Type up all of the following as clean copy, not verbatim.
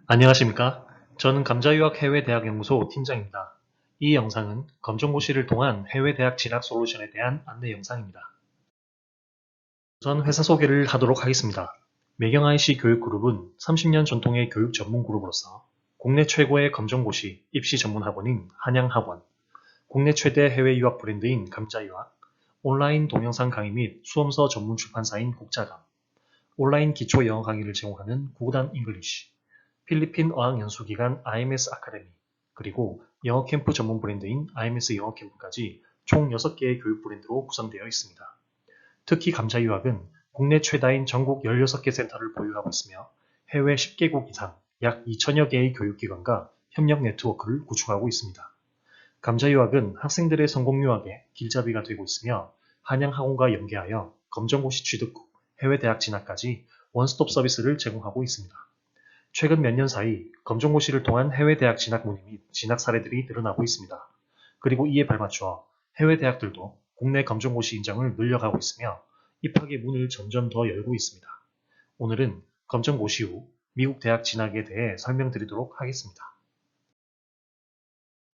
안녕하십니까? 저는 감자유학 해외대학연구소 팀장입니다. 이 영상은 검정고시를 통한 해외대학 진학 솔루션에 대한 안내 영상입니다. 우선 회사 소개를 하도록 하겠습니다. 매경IC 교육그룹은 30년 전통의 교육 전문 그룹으로서 국내 최고의 검정고시 입시 전문 학원인 한양학원, 국내 최대 해외 유학 브랜드인 감자유학, 온라인 동영상 강의 및 수험서 전문 출판사인 국자감, 온라인 기초 영어 강의를 제공하는 구단 잉글리시, 필리핀 어학연수기관 IMS 아카데미, 그리고 영어 캠프 전문 브랜드인 IMS 영어 캠프까지 총 6개의 교육 브랜드로 구성되어 있습니다. 특히 감자유학은 국내 최다인 전국 16개 센터를 보유하고 있으며 해외 10개국 이상 약 2천여 개의 교육기관과 협력 네트워크를 구축하고 있습니다. 감자유학은 학생들의 성공유학에 길잡이가 되고 있으며 한양학원과 연계하여 검정고시 취득 후 해외 대학 진학까지 원스톱 서비스를 제공하고 있습니다. 최근 몇 년 사이 검정고시를 통한 해외 대학 진학 문의 및 진학 사례들이 늘어나고 있습니다. 그리고 이에 발맞춰 해외 대학들도 국내 검정고시 인정을 늘려가고 있으며 입학의 문을 점점 더 열고 있습니다. 오늘은 검정고시 후 미국 대학 진학에 대해 설명드리도록 하겠습니다.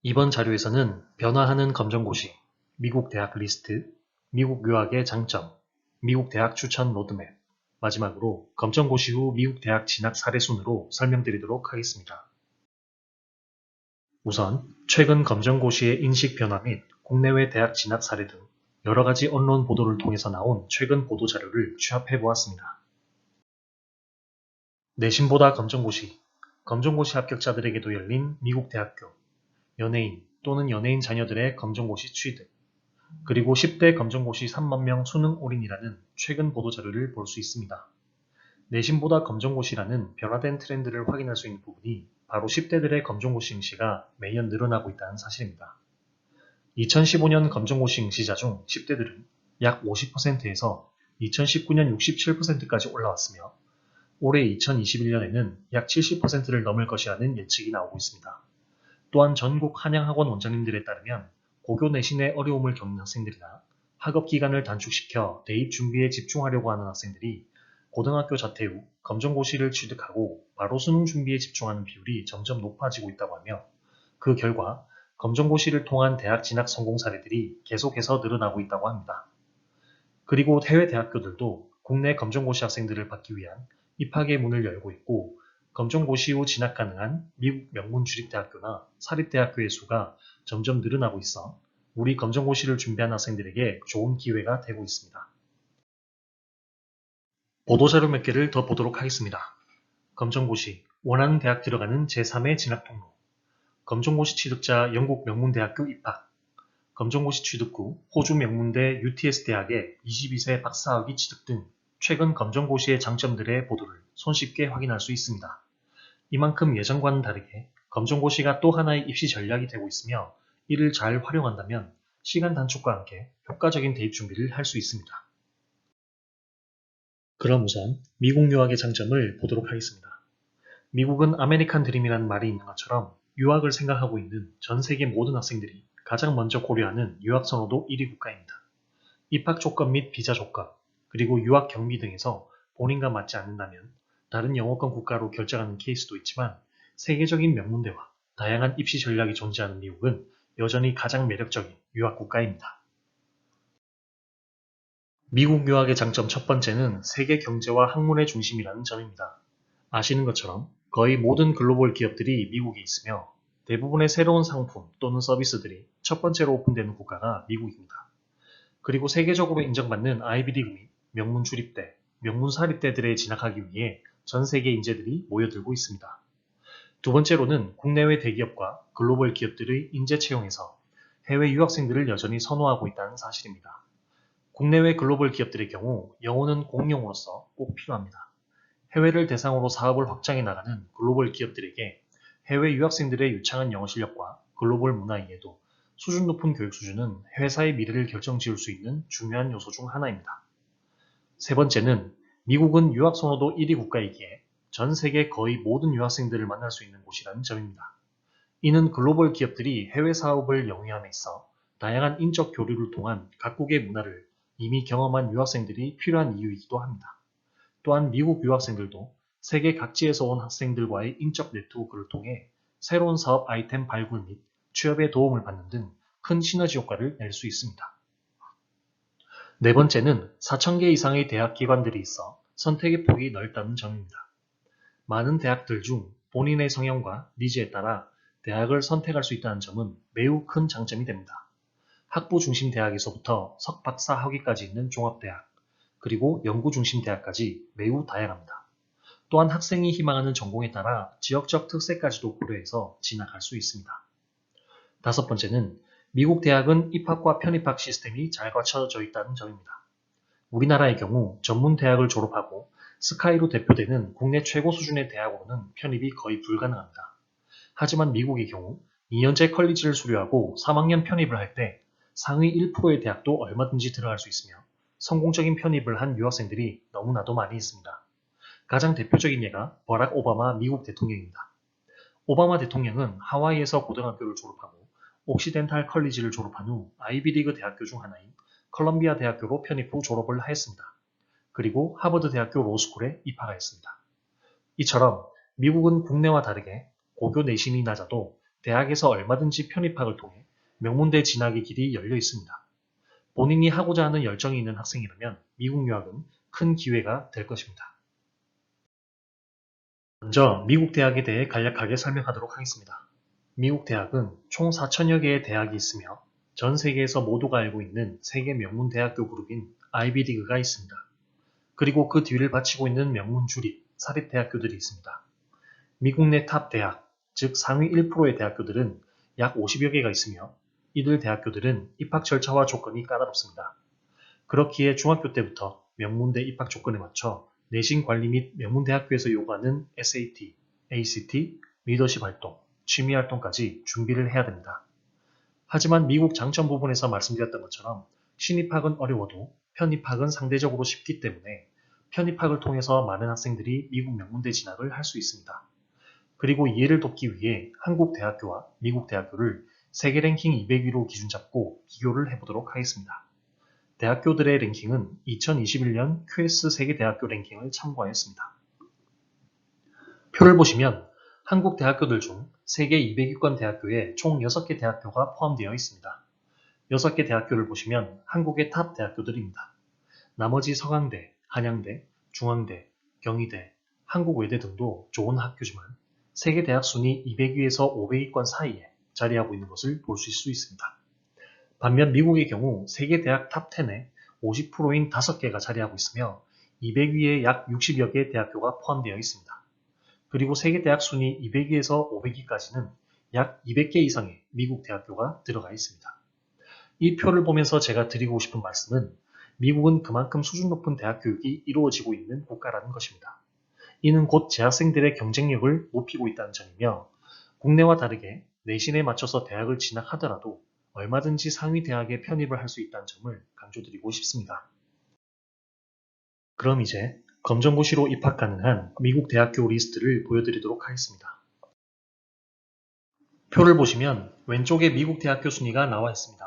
이번 자료에서는 변화하는 검정고시, 미국 대학 리스트, 미국 유학의 장점, 미국 대학 추천 로드맵, 마지막으로 검정고시 후 미국 대학 진학 사례 순으로 설명드리도록 하겠습니다. 우선 최근 검정고시의 인식 변화 및 국내외 대학 진학 사례 등 여러가지 언론 보도를 통해서 나온 최근 보도자료를 취합해 보았습니다. 내신보다 검정고시, 검정고시 합격자들에게도 열린 미국 대학교, 연예인 또는 연예인 자녀들의 검정고시 취득, 그리고 10대 검정고시 3만 명 수능 올인이라는 최근 보도자료를 볼 수 있습니다. 내신보다 검정고시라는 변화된 트렌드를 확인할 수 있는 부분이 바로 10대들의 검정고시 응시가 매년 늘어나고 있다는 사실입니다. 2015년 검정고시 응시자 중 10대들은 약 50%에서 2019년 67%까지 올라왔으며 올해 2021년에는 약 70%를 넘을 것이라는 예측이 나오고 있습니다. 또한 전국 한양학원 원장님들에 따르면 고교 내신에 어려움을 겪는 학생들이나 학업 기간을 단축시켜 대입 준비에 집중하려고 하는 학생들이 고등학교 자퇴 후 검정고시를 취득하고 바로 수능 준비에 집중하는 비율이 점점 높아지고 있다고 하며 그 결과 검정고시를 통한 대학 진학 성공 사례들이 계속해서 늘어나고 있다고 합니다. 그리고 해외 대학교들도 국내 검정고시 학생들을 받기 위한 입학의 문을 열고 있고 검정고시 후 진학 가능한 미국 명문 주립대학교나 사립대학교의 수가 점점 늘어나고 있어 우리 검정고시를 준비한 학생들에게 좋은 기회가 되고 있습니다. 보도자료 몇 개를 더 보도록 하겠습니다. 검정고시, 원하는 대학 들어가는 제3의 진학 통로, 검정고시 취득자 영국 명문대학교 입학, 검정고시 취득 후 호주 명문대 UTS 대학의 22세 박사학위 취득 등 최근 검정고시의 장점들의 보도를 손쉽게 확인할 수 있습니다. 이만큼 예전과는 다르게 검정고시가 또 하나의 입시 전략이 되고 있으며 이를 잘 활용한다면 시간 단축과 함께 효과적인 대입 준비를 할 수 있습니다. 그럼 우선 미국 유학의 장점을 보도록 하겠습니다. 미국은 아메리칸 드림이라는 말이 있는 것처럼 유학을 생각하고 있는 전 세계 모든 학생들이 가장 먼저 고려하는 유학 선호도 1위 국가입니다. 입학 조건 및 비자 조건, 그리고 유학 경비 등에서 본인과 맞지 않는다면 다른 영어권 국가로 결정하는 케이스도 있지만 세계적인 명문대와 다양한 입시 전략이 존재하는 미국은 여전히 가장 매력적인 유학 국가입니다. 미국 유학의 장점 첫 번째는 세계 경제와 학문의 중심이라는 점입니다. 아시는 것처럼 거의 모든 글로벌 기업들이 미국에 있으며 대부분의 새로운 상품 또는 서비스들이 첫 번째로 오픈되는 국가가 미국입니다. 그리고 세계적으로 인정받는 아이비리그 및 명문 주립대, 명문 사립대들에 진학하기 위해 전 세계 인재들이 모여들고 있습니다. 두 번째로는 국내외 대기업과 글로벌 기업들의 인재 채용에서 해외 유학생들을 여전히 선호하고 있다는 사실입니다. 국내외 글로벌 기업들의 경우 영어는 공용어로서 꼭 필요합니다. 해외를 대상으로 사업을 확장해 나가는 글로벌 기업들에게 해외 유학생들의 유창한 영어 실력과 글로벌 문화 이해도, 수준 높은 교육 수준은 회사의 미래를 결정지을 수 있는 중요한 요소 중 하나입니다. 세 번째는 미국은 유학 선호도 1위 국가이기에 전 세계 거의 모든 유학생들을 만날 수 있는 곳이라는 점입니다. 이는 글로벌 기업들이 해외 사업을 영위함에 있어 다양한 인적 교류를 통한 각국의 문화를 이미 경험한 유학생들이 필요한 이유이기도 합니다. 또한 미국 유학생들도 세계 각지에서 온 학생들과의 인적 네트워크를 통해 새로운 사업 아이템 발굴 및 취업에 도움을 받는 등 큰 시너지 효과를 낼 수 있습니다. 네 번째는 4,000개 이상의 대학 기관들이 있어 선택의 폭이 넓다는 점입니다. 많은 대학들 중 본인의 성향과 니즈에 따라 대학을 선택할 수 있다는 점은 매우 큰 장점이 됩니다. 학부 중심 대학에서부터 석박사 학위까지 있는 종합대학, 그리고 연구 중심 대학까지 매우 다양합니다. 또한 학생이 희망하는 전공에 따라 지역적 특색까지도 고려해서 진학할 수 있습니다. 다섯 번째는 미국 대학은 입학과 편입학 시스템이 잘 갖춰져 있다는 점입니다. 우리나라의 경우 전문 대학을 졸업하고 스카이로 대표되는 국내 최고 수준의 대학으로는 편입이 거의 불가능합니다. 하지만 미국의 경우 2년제 컬리지를 수료하고 3학년 편입을 할 때 상위 1%의 대학도 얼마든지 들어갈 수 있으며 성공적인 편입을 한 유학생들이 너무나도 많이 있습니다. 가장 대표적인 예가 버락 오바마 미국 대통령입니다. 오바마 대통령은 하와이에서 고등학교를 졸업하고 옥시덴탈 컬리지를 졸업한 후 아이비리그 대학교 중 하나인 컬럼비아 대학교로 편입 후 졸업을 하였습니다. 그리고 하버드 대학교 로스쿨에 입학하였습니다. 이처럼 미국은 국내와 다르게 고교 내신이 낮아도 대학에서 얼마든지 편입학을 통해 명문대 진학의 길이 열려 있습니다. 본인이 하고자 하는 열정이 있는 학생이라면 미국 유학은 큰 기회가 될 것입니다. 먼저 미국 대학에 대해 간략하게 설명하도록 하겠습니다. 미국 대학은 총 4,000여 개의 대학이 있으며 전 세계에서 모두가 알고 있는 세계 명문 대학교 그룹인 아이비리그가 있습니다. 그리고 그 뒤를 바치고 있는 명문 주립, 사립대학교들이 있습니다. 미국 내 탑 대학, 즉 상위 1%의 대학교들은 약 50여 개가 있으며 이들 대학교들은 입학 절차와 조건이 까다롭습니다. 그렇기에 중학교 때부터 명문대 입학 조건에 맞춰 내신 관리 및 명문대학교에서 요구하는 SAT, ACT, 리더십 활동, 취미 활동까지 준비를 해야 됩니다. 하지만 미국 장점 부분에서 말씀드렸던 것처럼 신입학은 어려워도 편입학은 상대적으로 쉽기 때문에 편입학을 통해서 많은 학생들이 미국 명문대 진학을 할 수 있습니다. 그리고 이해를 돕기 위해 한국 대학교와 미국 대학교를 세계 랭킹 200위로 기준 잡고 비교를 해보도록 하겠습니다. 대학교들의 랭킹은 2021년 QS 세계대학교 랭킹을 참고하였습니다. 표를 보시면 한국 대학교들 중 세계 200위권 대학교에 총 6개 대학교가 포함되어 있습니다. 6개 대학교를 보시면 한국의 탑 대학교들입니다. 나머지 서강대, 한양대, 중앙대, 경희대, 한국외대 등도 좋은 학교지만 세계 대학 순위 200위에서 500위권 사이에 자리하고 있는 것을 보실 수 있습니다. 반면 미국의 경우 세계 대학 탑10에 50%인 5개가 자리하고 있으며 200위에 약 60여 개의 대학교가 포함되어 있습니다. 그리고 세계 대학 순위 200위에서 500위까지는 약 200개 이상의 미국 대학교가 들어가 있습니다. 이 표를 보면서 제가 드리고 싶은 말씀은 미국은 그만큼 수준 높은 대학 교육이 이루어지고 있는 국가라는 것입니다. 이는 곧 재학생들의 경쟁력을 높이고 있다는 점이며 국내와 다르게 내신에 맞춰서 대학을 진학하더라도 얼마든지 상위 대학에 편입을 할 수 있다는 점을 강조드리고 싶습니다. 그럼 이제 검정고시로 입학 가능한 미국 대학교 리스트를 보여드리도록 하겠습니다. 표를 보시면 왼쪽에 미국 대학교 순위가 나와 있습니다.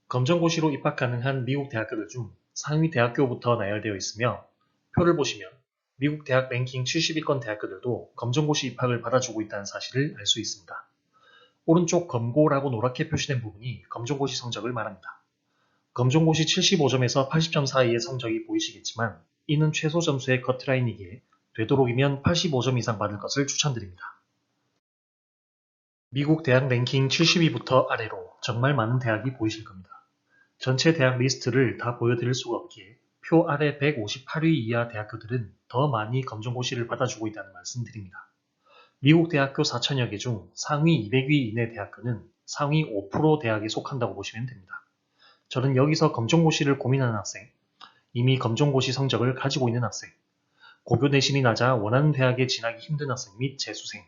검정고시로 입학 가능한 미국 대학교들 중 상위 대학교부터 나열되어 있으며 표를 보시면 미국 대학 랭킹 70위권 대학교들도 검정고시 입학을 받아주고 있다는 사실을 알 수 있습니다. 오른쪽 검고라고 노랗게 표시된 부분이 검정고시 성적을 말합니다. 검정고시 75점에서 80점 사이의 성적이 보이시겠지만 이는 최소 점수의 커트라인이기에 되도록이면 85점 이상 받을 것을 추천드립니다. 미국 대학 랭킹 70위부터 아래로 정말 많은 대학이 보이실 겁니다. 전체 대학 리스트를 다 보여드릴 수가 없기에 표 아래 158위 이하 대학교들은 더 많이 검정고시를 받아주고 있다는 말씀 드립니다. 미국 대학교 4,000여 개 중 상위 200위 이내 대학교는 상위 5% 대학에 속한다고 보시면 됩니다. 저는 여기서 검정고시를 고민하는 학생, 이미 검정고시 성적을 가지고 있는 학생, 고교 내신이 낮아 원하는 대학에 진학이 힘든 학생 및 재수생,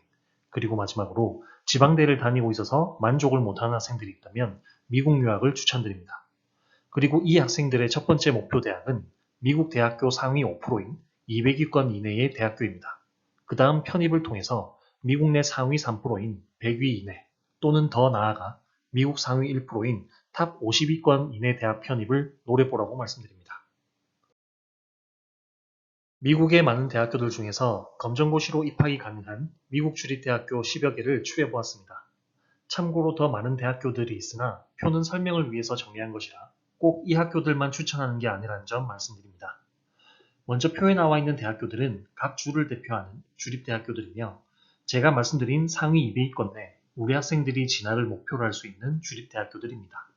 그리고 마지막으로 지방대를 다니고 있어서 만족을 못하는 학생들이 있다면 미국 유학을 추천드립니다. 그리고 이 학생들의 첫 번째 목표 대학은 미국 대학교 상위 5%인 200위권 이내의 대학교입니다. 그 다음 편입을 통해서 미국 내 상위 3%인 100위 이내 또는 더 나아가 미국 상위 1%인 탑 50위권 이내 대학 편입을 노려보라고 말씀드립니다. 미국의 많은 대학교들 중에서 검정고시로 입학이 가능한 미국 주립대학교 10여 개를 추려보았습니다. 참고로 더 많은 대학교들이 있으나 표는 설명을 위해서 정리한 것이라 꼭 이 학교들만 추천하는 게 아니라는 점 말씀드립니다. 먼저 표에 나와 있는 대학교들은 각 주를 대표하는 주립대학교들이며 제가 말씀드린 상위 200위권 내 우리 학생들이 진학을 목표로 할 수 있는 주립대학교들입니다.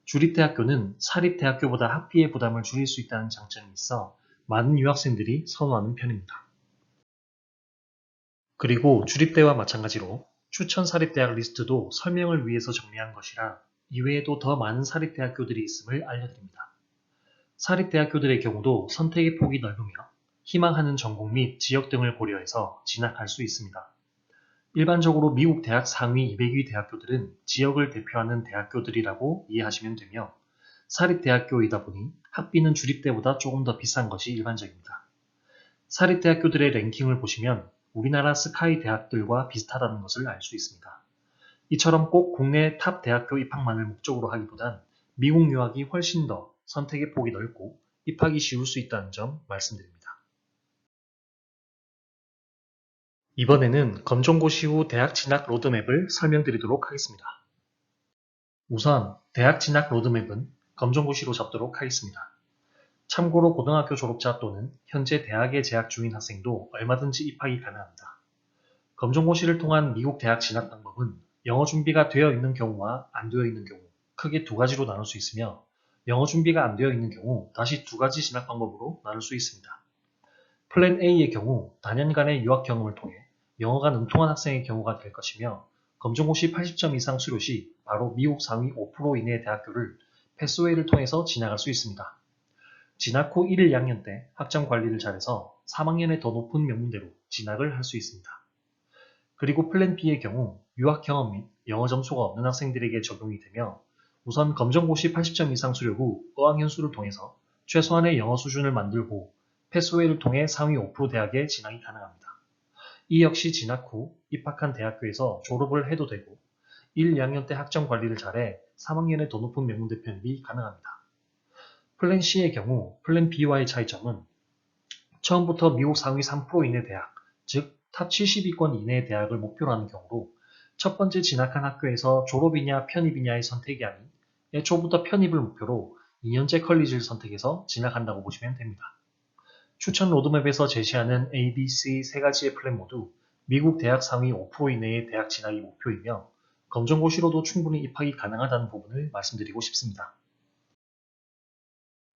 주립대학교는 사립대학교보다 학비의 부담을 줄일 수 있다는 장점이 있어 많은 유학생들이 선호하는 편입니다. 그리고 주립대와 마찬가지로 추천 사립대학 리스트도 설명을 위해서 정리한 것이라 이외에도 더 많은 사립대학교들이 있음을 알려드립니다. 사립대학교들의 경우도 선택의 폭이 넓으며 희망하는 전공 및 지역 등을 고려해서 진학할 수 있습니다. 일반적으로 미국 대학 상위 200위 대학교들은 지역을 대표하는 대학교들이라고 이해하시면 되며 사립대학교이다 보니 학비는 주립대보다 조금 더 비싼 것이 일반적입니다. 사립대학교들의 랭킹을 보시면 우리나라 스카이 대학들과 비슷하다는 것을 알 수 있습니다. 이처럼 꼭 국내 탑 대학교 입학만을 목적으로 하기보단 미국 유학이 훨씬 더 선택의 폭이 넓고 입학이 쉬울 수 있다는 점 말씀드립니다. 이번에는 검정고시 후 대학 진학 로드맵을 설명드리도록 하겠습니다. 우선 대학 진학 로드맵은 검정고시로 잡도록 하겠습니다. 참고로 고등학교 졸업자 또는 현재 대학에 재학 중인 학생도 얼마든지 입학이 가능합니다. 검정고시를 통한 미국 대학 진학 방법은 영어 준비가 되어 있는 경우와 안 되어 있는 경우 크게 두 가지로 나눌 수 있으며 영어 준비가 안 되어 있는 경우 다시 두 가지 진학 방법으로 나눌 수 있습니다. 플랜 A의 경우 다년간의 유학 경험을 통해 영어가 능통한 학생의 경우가 될 것이며 검정고시 80점 이상 수료 시 바로 미국 상위 5% 이내의 대학교를 패스웨이를 통해서 진학할 수 있습니다. 진학 후 1, 2학년 때 학점 관리를 잘해서 3학년에 더 높은 명문대로 진학을 할 수 있습니다. 그리고 플랜 B의 경우 유학 경험 및 영어 점수가 없는 학생들에게 적용이 되며 우선 검정고시 80점 이상 수료 후 어학연수를 통해서 최소한의 영어 수준을 만들고 패스웨이를 통해 상위 5% 대학에 진학이 가능합니다. 이 역시 진학 후 입학한 대학교에서 졸업을 해도 되고 1, 2학년 때 학점 관리를 잘해 3학년에 더 높은 명문대 편입이 가능합니다. 플랜 C의 경우 플랜 B와의 차이점은 처음부터 미국 상위 3% 이내 대학, 즉 탑 70위권 이내의 대학을 목표로 하는 경우로 첫 번째 진학한 학교에서 졸업이냐 편입이냐의 선택이 아닌 애초부터 편입을 목표로 2년제 컬리지를 선택해서 진학한다고 보시면 됩니다. 추천 로드맵에서 제시하는 A, B, C 세 가지의 플랜 모두 미국 대학 상위 5% 이내의 대학 진학이 목표이며 검정고시로도 충분히 입학이 가능하다는 부분을 말씀드리고 싶습니다.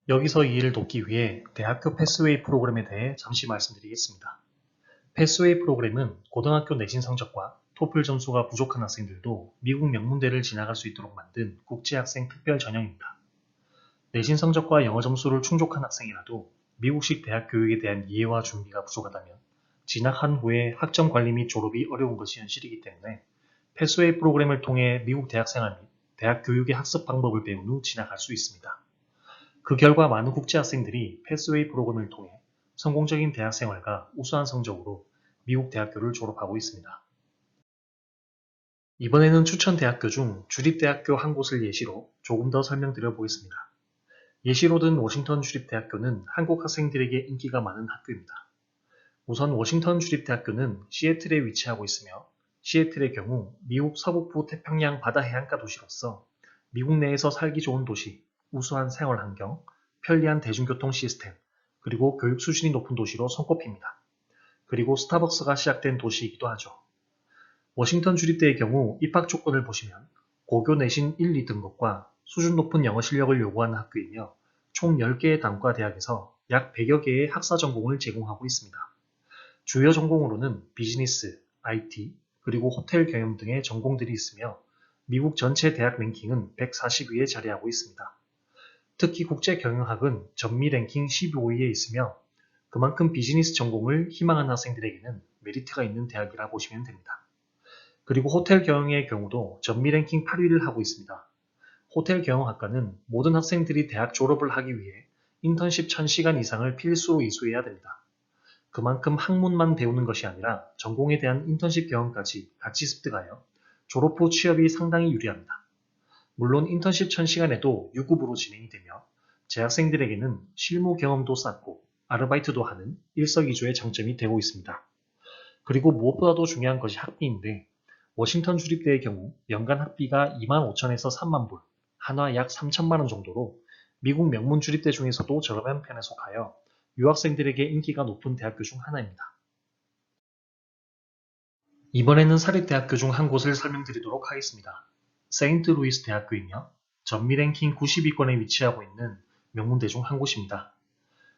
여기서 이해를 돕기 위해 대학교 패스웨이 프로그램에 대해 잠시 말씀드리겠습니다. 패스웨이 프로그램은 고등학교 내신 성적과 토플 점수가 부족한 학생들도 미국 명문대를 진학할 수 있도록 만든 국제학생 특별 전형입니다. 내신 성적과 영어 점수를 충족한 학생이라도 미국식 대학 교육에 대한 이해와 준비가 부족하다면 진학한 후에 학점 관리 및 졸업이 어려운 것이 현실이기 때문에 패스웨이 프로그램을 통해 미국 대학 생활 및 대학 교육의 학습 방법을 배운 후 진학할 수 있습니다. 그 결과 많은 국제학생들이 패스웨이 프로그램을 통해 성공적인 대학 생활과 우수한 성적으로 미국 대학교를 졸업하고 있습니다. 이번에는 추천 대학교 중 주립대학교 한 곳을 예시로 조금 더 설명드려 보겠습니다. 예시로 든 워싱턴 주립대학교는 한국 학생들에게 인기가 많은 학교입니다. 우선 워싱턴 주립대학교는 시애틀에 위치하고 있으며 시애틀의 경우 미국 서북부 태평양 바다 해안가 도시로서 미국 내에서 살기 좋은 도시, 우수한 생활 환경, 편리한 대중교통 시스템, 그리고 교육 수준이 높은 도시로 손꼽힙니다. 그리고 스타벅스가 시작된 도시이기도 하죠. 워싱턴 주립대의 경우 입학 조건을 보시면 고교 내신 1, 2등급과 수준 높은 영어 실력을 요구하는 학교이며 총 10개의 단과 대학에서 약 100여 개의 학사 전공을 제공하고 있습니다. 주요 전공으로는 비즈니스, IT, 그리고 호텔 경영 등의 전공들이 있으며 미국 전체 대학 랭킹은 140위에 자리하고 있습니다. 특히 국제경영학은 전미 랭킹 15위에 있으며 그만큼 비즈니스 전공을 희망하는 학생들에게는 메리트가 있는 대학이라 보시면 됩니다. 그리고 호텔 경영의 경우도 전미 랭킹 8위를 하고 있습니다. 호텔 경영학과는 모든 학생들이 대학 졸업을 하기 위해 인턴십 1000시간 이상을 필수로 이수해야 됩니다. 그만큼 학문만 배우는 것이 아니라 전공에 대한 인턴십 경험까지 같이 습득하여 졸업 후 취업이 상당히 유리합니다. 물론 인턴십 1000시간에도 유급으로 진행이 되며 재학생들에게는 실무 경험도 쌓고 아르바이트도 하는 일석이조의 장점이 되고 있습니다. 그리고 무엇보다도 중요한 것이 학비인데 워싱턴 주립대의 경우 연간 학비가 25,000에서 3만 불, 한화 약 3천만 원 정도로 미국 명문 주립대 중에서도 저렴한 편에 속하여 유학생들에게 인기가 높은 대학교 중 하나입니다. 이번에는 사립대학교 중 한 곳을 설명드리도록 하겠습니다. 세인트루이스 대학교이며 전미 랭킹 90위권에 위치하고 있는 명문대 중 한 곳입니다.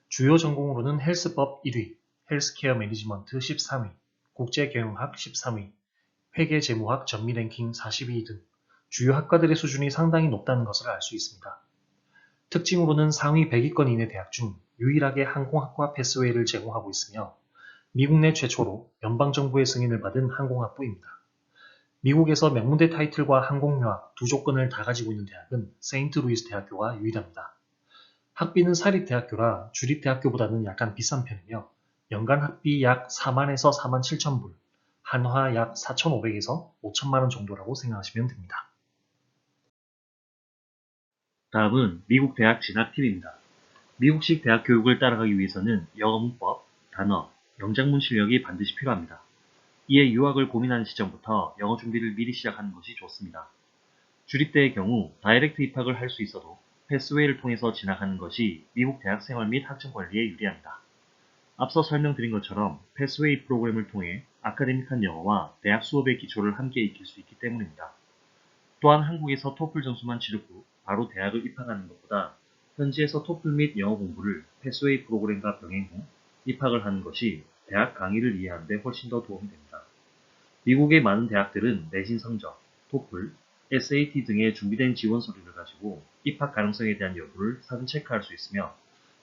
주요 전공으로는 헬스법 1위, 헬스케어 매니지먼트 13위, 국제경영학 13위, 회계재무학 전미 랭킹 42위 등 주요 학과들의 수준이 상당히 높다는 것을 알 수 있습니다. 특징으로는 상위 100위권 이내 대학 중 유일하게 항공학과 패스웨이를 제공하고 있으며 미국 내 최초로 연방정부의 승인을 받은 항공학부입니다. 미국에서 명문대 타이틀과 항공유학 두 조건을 다 가지고 있는 대학은 세인트루이스 대학교가 유일합니다. 학비는 사립대학교라 주립대학교보다는 약간 비싼 편이며 연간 학비 약 4만에서 4만 7천 불, 한화 약 4,500에서 5천만 원 정도라고 생각하시면 됩니다. 다음은 미국 대학 진학 팁입니다. 미국식 대학 교육을 따라가기 위해서는 영어 문법, 단어, 영작문 실력이 반드시 필요합니다. 이에 유학을 고민하는 시점부터 영어 준비를 미리 시작하는 것이 좋습니다. 주립대의 경우 다이렉트 입학을 할 수 있어도 패스웨이를 통해서 진학하는 것이 미국 대학 생활 및 학점 관리에 유리합니다. 앞서 설명드린 것처럼 패스웨이 프로그램을 통해 아카데믹한 영어와 대학 수업의 기초를 함께 익힐 수 있기 때문입니다. 또한 한국에서 토플 점수만 치른 후 바로 대학을 입학하는 것보다 현지에서 토플 및 영어 공부를 패스웨이 프로그램과 병행 후 입학을 하는 것이 대학 강의를 이해하는 데 훨씬 더 도움이 됩니다. 미국의 많은 대학들은 내신 성적, 토플, SAT 등의 준비된 지원 서류를 가지고 입학 가능성에 대한 여부를 사전 체크할 수 있으며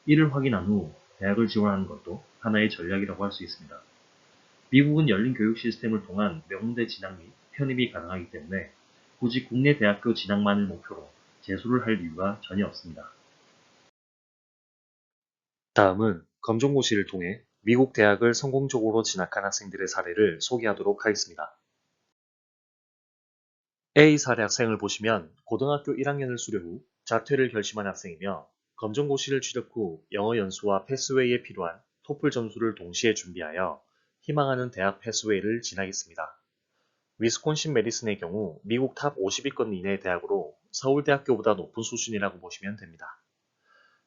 이를 확인한 후 대학을 지원하는 것도 하나의 전략이라고 할 수 있습니다. 미국은 열린 교육 시스템을 통한 명문대 진학 및 편입이 가능하기 때문에 굳이 국내 대학교 진학만을 목표로 재수를 할 이유가 전혀 없습니다. 다음은 검정고시를 통해 미국 대학을 성공적으로 진학한 학생들의 사례를 소개하도록 하겠습니다. A 사례 학생을 보시면 고등학교 1학년을 수료 후 자퇴를 결심한 학생이며 검정고시를 취득 후 영어 연수와 패스웨이에 필요한 토플 점수를 동시에 준비하여 희망하는 대학 패스웨이를 진학했습니다. 위스콘신 메디슨의 경우 미국 탑 50위권 이내의 대학으로 서울대학교보다 높은 수준이라고 보시면 됩니다.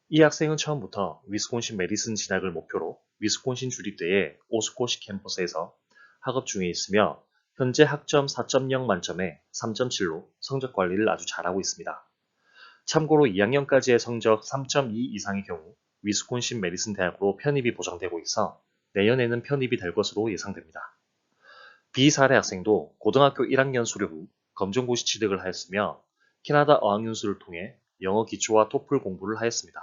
이 학생은 처음부터 위스콘신 메디슨 진학을 목표로 위스콘신 주립대의 오스코시 캠퍼스에서 학업 중에 있으며 현재 학점 4.0 만점에 3.7로 성적 관리를 아주 잘하고 있습니다. 참고로 2학년까지의 성적 3.2 이상의 경우 위스콘신 메디슨 대학으로 편입이 보장되고 있어 내년에는 편입이 될 것으로 예상됩니다. B 사례 학생도 고등학교 1학년 수료 후 검정고시 취득을 하였으며 캐나다 어학연수를 통해 영어 기초와 토플 공부를 하였습니다.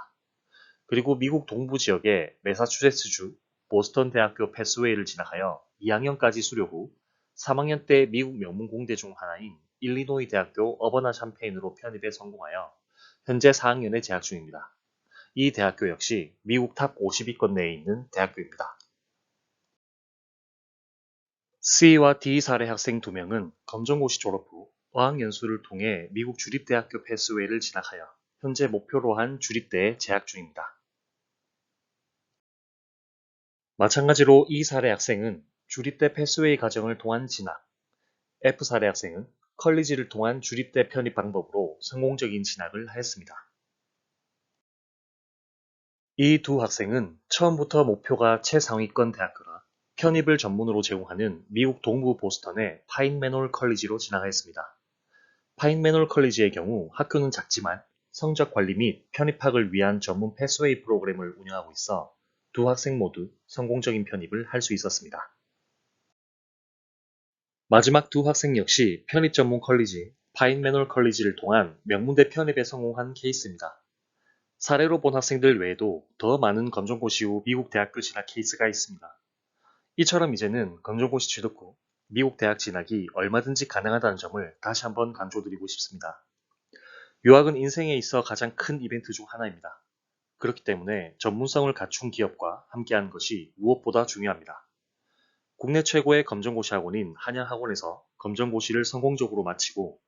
그리고 미국 동부 지역의 매사추세츠주 보스턴 대학교 패스웨이를 진학하여 2학년까지 수료 후 3학년 때 미국 명문 공대 중 하나인 일리노이 대학교 어버나 샴페인으로 편입에 성공하여 현재 4학년에 재학 중입니다. 이 대학교 역시 미국 탑 50위권 내에 있는 대학교입니다. C와 D 사례 학생 2명은 검정고시 졸업 후 어학연수를 통해 미국 주립대학교 패스웨이를 진학하여 현재 목표로 한 주립대에 재학 중입니다. 마찬가지로 E 사례 학생은 주립대 패스웨이 과정을 통한 진학, F 사례 학생은 컬리지를 통한 주립대 편입 방법으로 성공적인 진학을 하였습니다. 이 두 학생은 처음부터 목표가 최상위권 대학교라 편입을 전문으로 제공하는 미국 동부 보스턴의 파인 매놀 컬리지로 진학하였습니다. 파인 매놀 컬리지의 경우 학교는 작지만 성적 관리 및 편입학을 위한 전문 패스웨이 프로그램을 운영하고 있어 두 학생 모두 성공적인 편입을 할 수 있었습니다. 마지막 두 학생 역시 편입 전문 컬리지 파인 매놀 컬리지를 통한 명문대 편입에 성공한 케이스입니다. 사례로 본 학생들 외에도 더 많은 검정고시 후 미국 대학교 진학 케이스가 있습니다. 이처럼 이제는 검정고시 취득 후 미국 대학 진학이 얼마든지 가능하다는 점을 다시 한번 강조드리고 싶습니다. 유학은 인생에 있어 가장 큰 이벤트 중 하나입니다. 그렇기 때문에 전문성을 갖춘 기업과 함께하는 것이 무엇보다 중요합니다. 국내 최고의 검정고시 학원인 한양학원에서 검정고시를 성공적으로 마치고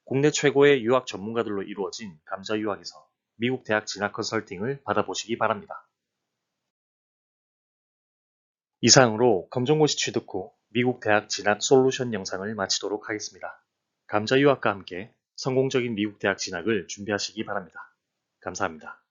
국내 최고의 유학 전문가들로 이루어진 감자유학에서 미국 대학 진학 컨설팅을 받아보시기 바랍니다. 이상으로 검정고시 취득 후 미국 대학 진학 솔루션 영상을 마치도록 하겠습니다. 감자 유학과 함께 성공적인 미국 대학 진학을 준비하시기 바랍니다. 감사합니다.